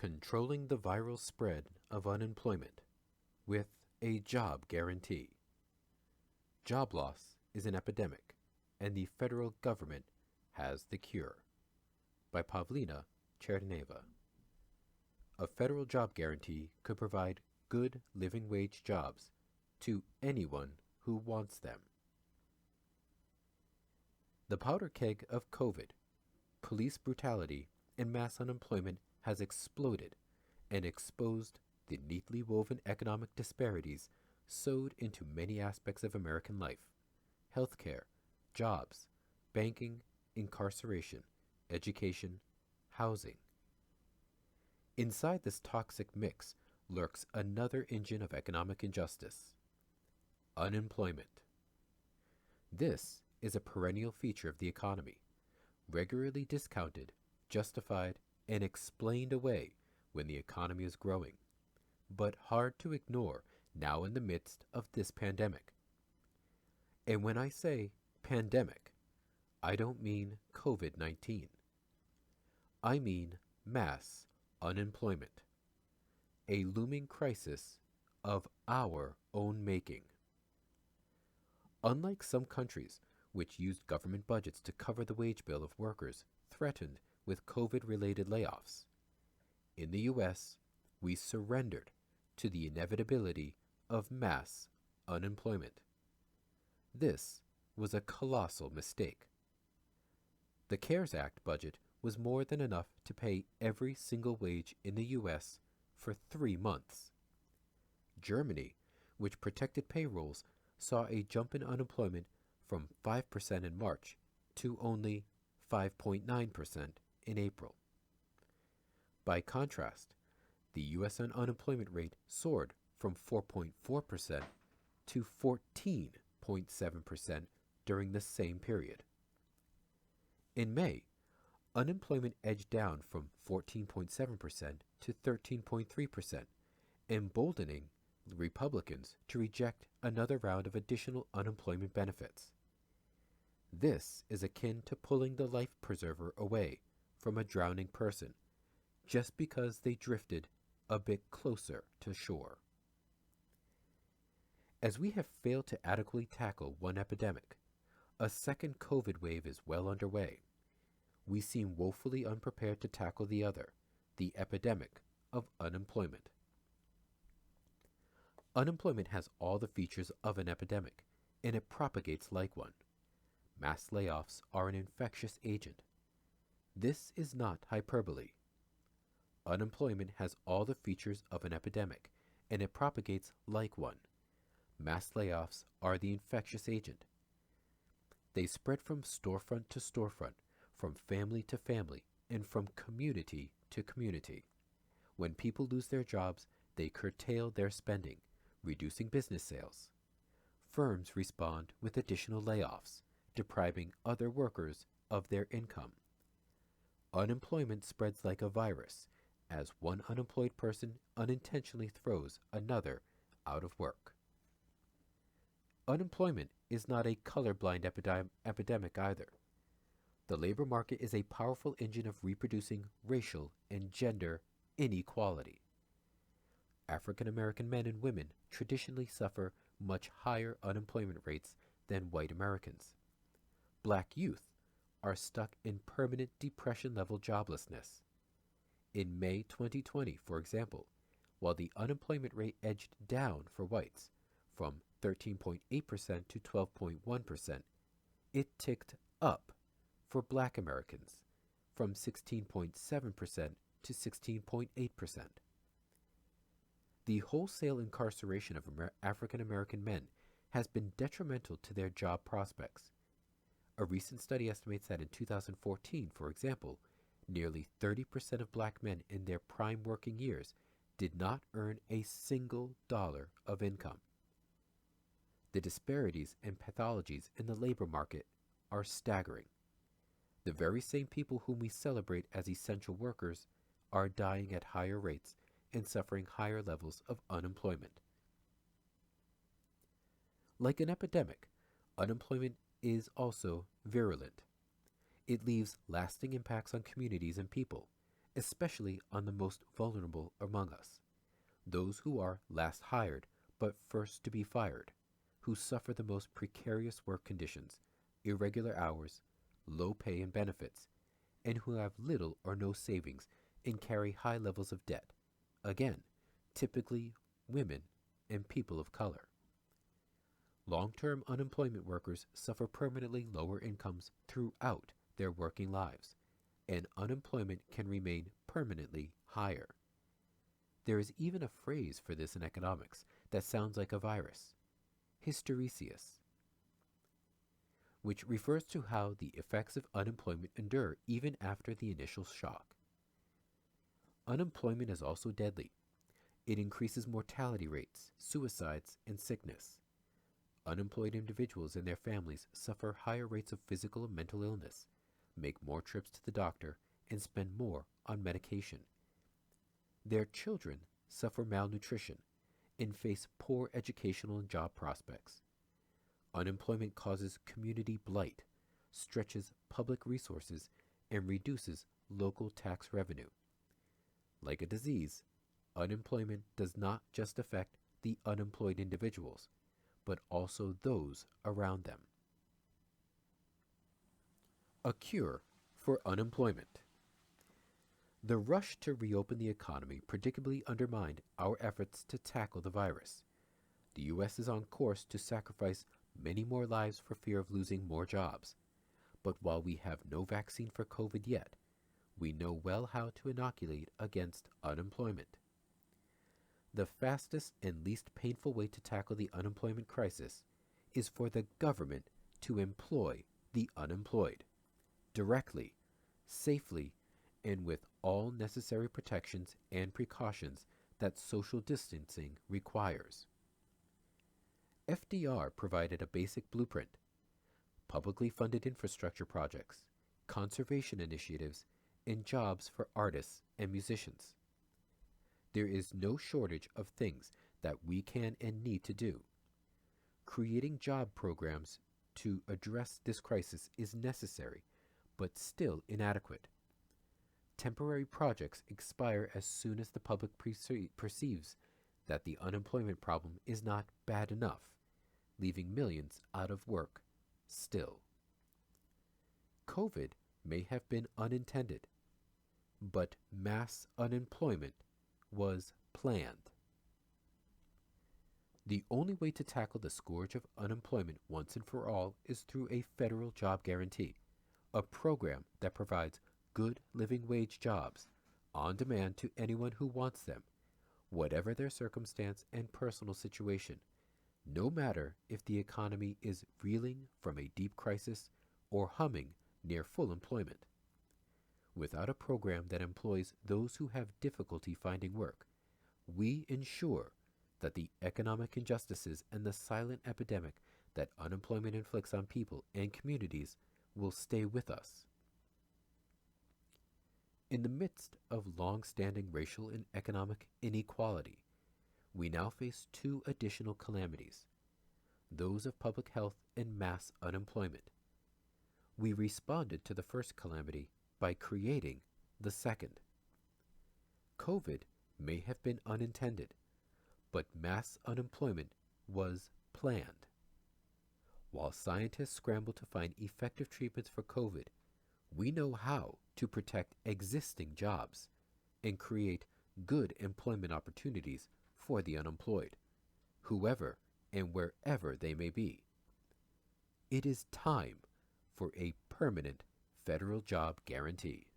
Controlling the viral spread of unemployment with a job guarantee. Job loss is an epidemic, and the federal government has the cure. By Pavlina Tcherneva. A federal job guarantee could provide good living wage jobs to anyone who wants them. The powder keg of COVID, police brutality, and mass unemployment has exploded and exposed the neatly woven economic disparities sewed into many aspects of American life: healthcare, jobs, banking, incarceration, education, housing. Inside this toxic mix lurks another engine of economic injustice: unemployment. This is a perennial feature of the economy, regularly discounted, justified, and explained away when the economy is growing, but hard to ignore now in the midst of this pandemic. And when I say pandemic, I don't mean COVID-19. I mean mass unemployment, a looming crisis of our own making. Unlike some countries which used government budgets to cover the wage bill of workers threatened with COVID-related layoffs, in the U.S., we surrendered to the inevitability of mass unemployment. This was a colossal mistake. The CARES Act budget was more than enough to pay every single wage in the U.S. for 3 months. Germany, which protected payrolls, saw a jump in unemployment from 5% in March to only 5.9% in April. By contrast, the U.S. unemployment rate soared from 4.4% to 14.7% during the same period. In May, unemployment edged down from 14.7% to 13.3%, emboldening Republicans to reject another round of additional unemployment benefits. This is akin to pulling the life preserver away from a drowning person just because they drifted a bit closer to shore. As we have failed to adequately tackle one epidemic, a second COVID wave is well underway. We seem woefully unprepared to tackle the other, the epidemic of unemployment. Unemployment has all the features of an epidemic, and it propagates like one. Mass layoffs are an infectious agent. This is not hyperbole. Unemployment has all the features of an epidemic, and it propagates like one. Mass layoffs are the infectious agent. They spread from storefront to storefront, from family to family, and from community to community. When people lose their jobs, they curtail their spending, reducing business sales. Firms respond with additional layoffs, depriving other workers of their income. Unemployment spreads like a virus, as one unemployed person unintentionally throws another out of work. Unemployment is not a colorblind epidemic either. The labor market is a powerful engine of reproducing racial and gender inequality. African American men and women traditionally suffer much higher unemployment rates than white Americans. Black youth are stuck in permanent depression-level joblessness. In May 2020, for example, while the unemployment rate edged down for whites from 13.8% to 12.1%, it ticked up for Black Americans from 16.7% to 16.8%. The wholesale incarceration of African American men has been detrimental to their job prospects. A recent study estimates that in 2014, for example, nearly 30% of black men in their prime working years did not earn a single dollar of income. The disparities and pathologies in the labor market are staggering. The very same people whom we celebrate as essential workers are dying at higher rates and suffering higher levels of unemployment. Like an epidemic, unemployment is also virulent. It leaves lasting impacts on communities and people, especially on the most vulnerable among us, those who are last hired but first to be fired, who suffer the most precarious work conditions, irregular hours, low pay and benefits, and who have little or no savings and carry high levels of debt. Again, typically women and people of color. Long-term unemployment workers suffer permanently lower incomes throughout their working lives, and unemployment can remain permanently higher. There is even a phrase for this in economics that sounds like a virus, hysteresis, which refers to how the effects of unemployment endure even after the initial shock. Unemployment is also deadly. It increases mortality rates, suicides, and sickness. Unemployed individuals and their families suffer higher rates of physical and mental illness, make more trips to the doctor, and spend more on medication. Their children suffer malnutrition and face poor educational and job prospects. Unemployment causes community blight, stretches public resources, and reduces local tax revenue. Like a disease, unemployment does not just affect the unemployed individuals, but also those around them. A cure for unemployment. The rush to reopen the economy predictably undermined our efforts to tackle the virus. The U.S. is on course to sacrifice many more lives for fear of losing more jobs. But while we have no vaccine for COVID yet, we know well how to inoculate against unemployment. The fastest and least painful way to tackle the unemployment crisis is for the government to employ the unemployed, directly, safely, and with all necessary protections and precautions that social distancing requires. FDR provided a basic blueprint: publicly funded infrastructure projects, conservation initiatives, and jobs for artists and musicians. There is no shortage of things that we can and need to do. Creating job programs to address this crisis is necessary, but still inadequate. Temporary projects expire as soon as the public perceives that the unemployment problem is not bad enough, leaving millions out of work still. COVID may have been unintended, but mass unemployment was planned. The only way to tackle the scourge of unemployment once and for all is through a federal job guarantee, a program that provides good living wage jobs on demand to anyone who wants them, whatever their circumstance and personal situation, no matter if the economy is reeling from a deep crisis or humming near full employment. Without a program that employs those who have difficulty finding work, we ensure that the economic injustices and the silent epidemic that unemployment inflicts on people and communities will stay with us. In the midst of long-standing racial and economic inequality, we now face two additional calamities, those of public health and mass unemployment. We responded to the first calamity by creating the second. COVID may have been unintended, but mass unemployment was planned. While scientists scramble to find effective treatments for COVID, we know how to protect existing jobs and create good employment opportunities for the unemployed, whoever and wherever they may be. It is time for a permanent federal job guarantee.